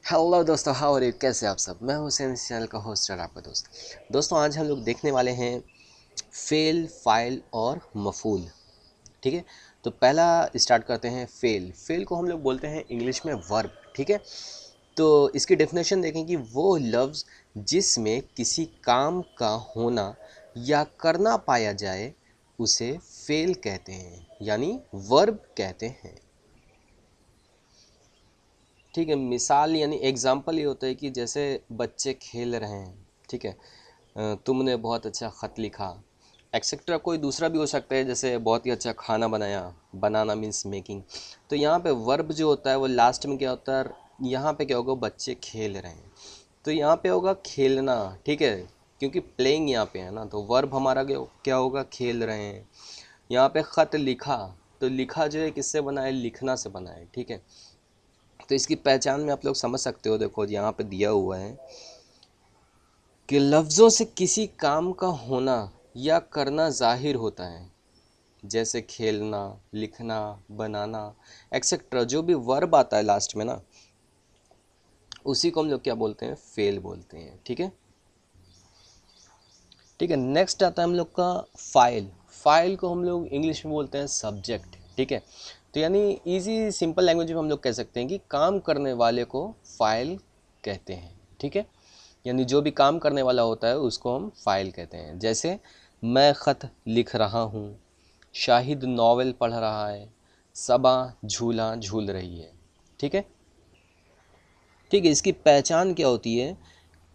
Hello दोस्तों, how are you? कैसे आप सब? मैं हुसैन, इस चैनल का होस्ट और आपका दोस्त। दोस्तों, आज हम लोग देखने वाले हैं फेल, फाइल और मफूल। ठीक है, तो पहला स्टार्ट करते हैं। फेल फेल को हम लोग बोलते हैं इंग्लिश में वर्ब। ठीक है, तो इसकी डेफिनेशन देखें कि वो लफ्ज़ जिसमें किसी काम का होना या करना पाया जाए उसे फेल कहते हैं, यानी वर्ब कहते हैं। ठीक है, मिसाल यानी एग्जाम्पल ये होता है कि जैसे बच्चे खेल रहे हैं। ठीक है, तुमने बहुत अच्छा ख़त लिखा, एक्सेट्रा। कोई दूसरा भी हो सकता है, जैसे बहुत ही अच्छा खाना बनाया, बनाना मीन्स मेकिंग। तो यहाँ पे वर्ब जो होता है वो लास्ट में क्या होता है, यहाँ पे क्या होगा, बच्चे खेल रहे हैं तो यहाँ पे होगा खेलना। ठीक है, क्योंकि प्लेइंग यहाँ पे है ना, तो वर्ब हमारा क्या होगा, खेल रहे हैं। यहाँ पे ख़त लिखा, तो लिखा जो है किससे बना है, लिखना से बना है। ठीक है, तो इसकी पहचान में आप लोग समझ सकते हो। देखो यहाँ पे दिया हुआ है कि लफ्ज़ों से किसी काम का होना या करना जाहिर होता है, जैसे खेलना, लिखना, बनाना, एक्सेट्रा। जो भी वर्ब आता है लास्ट में ना, उसी को हम लोग क्या बोलते हैं, फेल बोलते हैं। ठीक है, ठीक है। नेक्स्ट आता है हम लोग का फाइल। फाइल को हम लोग इंग्लिश में बोलते हैं सब्जेक्ट। ठीक है, तो यानी इजी सिंपल लैंग्वेज में हम लोग कह सकते हैं कि काम करने वाले को फाइल कहते हैं। ठीक है, यानी जो भी काम करने वाला होता है उसको हम फाइल कहते हैं। जैसे मैं ख़त लिख रहा हूँ, शाहिद नॉवेल पढ़ रहा है, सबा झूला झूल रही है। ठीक है, ठीक है। इसकी पहचान क्या होती है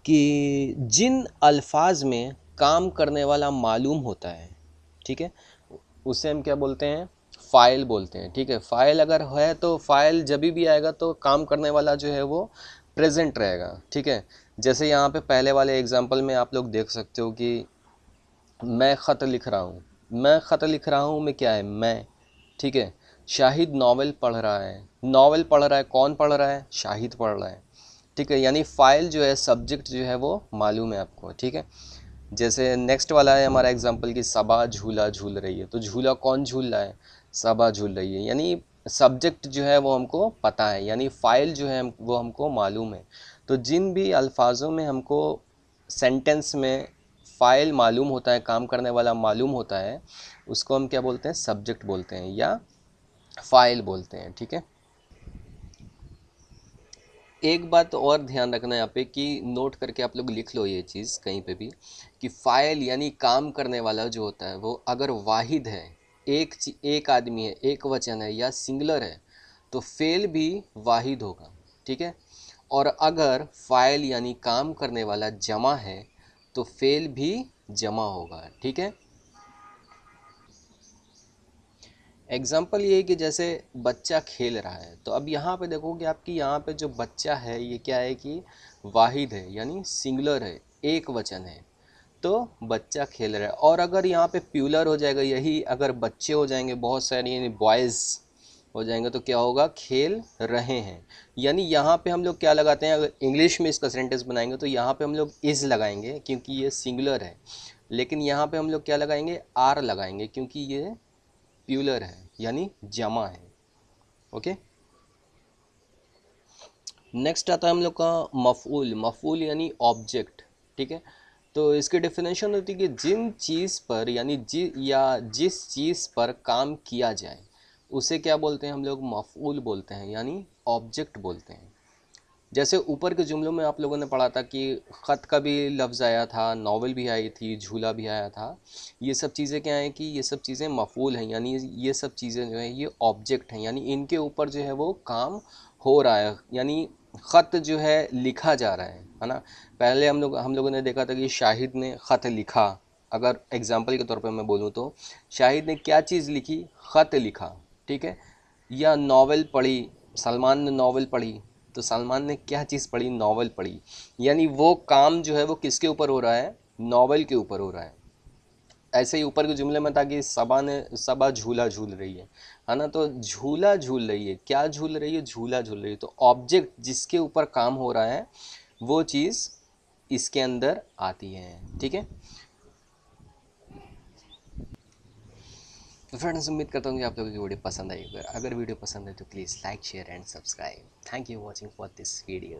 कि जिन अल्फाज में काम करने वाला मालूम होता है, ठीक है, उसे हम क्या बोलते हैं, फ़ाइल बोलते हैं। ठीक है, फ़ाइल अगर है तो फ़ाइल जब भी आएगा तो काम करने वाला जो है वो प्रेजेंट रहेगा। ठीक है, जैसे यहाँ पे पहले वाले एग्जांपल में आप लोग देख सकते हो कि मैं ख़त लिख रहा हूँ। मैं ख़त लिख रहा हूँ में क्या है, मैं। ठीक है, शाहिद नावल पढ़ रहा है। नावल पढ़ रहा है, कौन पढ़ रहा है, शाहिद पढ़ रहा है। ठीक है, यानी फ़ाइल जो है, सब्जेक्ट जो है वो मालूम है आपको। ठीक है, जैसे नेक्स्ट वाला है हमारा एग्जांपल कि सबा झूला झूल रही है, तो झूला कौन झूल रहा है, सबा झूल रही है। यानी सब्जेक्ट जो है वो हमको पता है, यानी फ़ाइल जो है वो हमको मालूम है। तो जिन भी अल्फाजों में हमको सेंटेंस में फ़ाइल मालूम होता है, काम करने वाला मालूम होता है, उसको हम क्या बोलते हैं, सब्जेक्ट बोलते हैं या फ़ाइल बोलते हैं। ठीक है, एक बात और ध्यान रखना है यहाँ पे कि नोट करके आप लोग लिख लो ये चीज़ कहीं पे भी, कि फ़ाइल यानी काम करने वाला जो होता है वो अगर वाहिद है, एक आदमी है, एक वचन है या सिंगुलर है, तो फेल भी वाहिद होगा। ठीक है, और अगर फ़ाइल यानी काम करने वाला जमा है तो फेल भी जमा होगा। ठीक है, एग्जाम्पल ये है कि जैसे बच्चा खेल रहा है, तो अब यहाँ पे देखो कि आपकी यहाँ पे जो बच्चा है ये क्या है कि वाहिद है, यानी सिंगुलर है, एक वचन है, तो बच्चा खेल रहा है। और अगर यहाँ पे प्यूलर हो जाएगा, यही अगर बच्चे हो जाएंगे बहुत सारे, यानी बॉयज़ हो जाएंगे, तो क्या होगा, खेल रहे हैं। यानी यहाँ पे हम लोग क्या लगाते हैं, अगर इंग्लिश में इसका सेंटेंस बनाएंगे तो यहाँ पे हम लोग इज़ लगाएंगे क्योंकि ये सिंगुलर है। लेकिन यहाँ पे हम लोग क्या लगाएंगे, आर लगाएंगे क्योंकि ये प्यूलर है, यानी जमा है। ओके, नेक्स्ट आता है हम लोग का मफूल। मफूल यानी ऑब्जेक्ट। ठीक है, तो इसकी डेफिनेशन होती है कि जिन चीज़ पर यानी जिस चीज़ पर काम किया जाए उसे क्या बोलते हैं हम लोग, मफूल बोलते हैं, यानी ऑब्जेक्ट बोलते हैं। जैसे ऊपर के जुमलों में आप लोगों ने पढ़ा था कि ख़त का भी लफ्ज़ आया था, नावल भी आई थी, झूला भी आया था। ये सब चीज़ें क्या हैं कि ये सब चीज़ें मफ़ूल हैं, यानी ये सब चीज़ें जो हैं ये ऑब्जेक्ट हैं, यानी इनके ऊपर जो है वो काम हो रहा है, यानी ख़त जो है लिखा जा रहा है ना। पहले हम लोगों ने देखा था कि शाहिद ने ख़त लिखा। अगर एग्जाम्पल के तौर पर मैं बोलूँ तो शाहिद ने क्या चीज़ लिखी, ख़त लिखा। ठीक है, या नावल पढ़ी, सलमान ने नावल पढ़ी, तो सलमान ने क्या चीज़ पढ़ी, नावल पढ़ी। यानी वो काम जो है वो किसके ऊपर हो रहा है, नावल के ऊपर हो रहा है। ऐसे ही ऊपर के जुमले में था कि सबा झूला झूल रही है ना, तो झूला झूल रही है, क्या झूल रही है, झूला झूल रही है। तो ऑब्जेक्ट जिसके ऊपर काम हो रहा है वो चीज़ इसके अंदर आती है। ठीक है, तो फ्रेंड्स उम्मीद करता हूँ कि आप लोगों की वीडियो पसंद आई। अगर वीडियो पसंद है तो please like share and subscribe. Thank you watching for this video.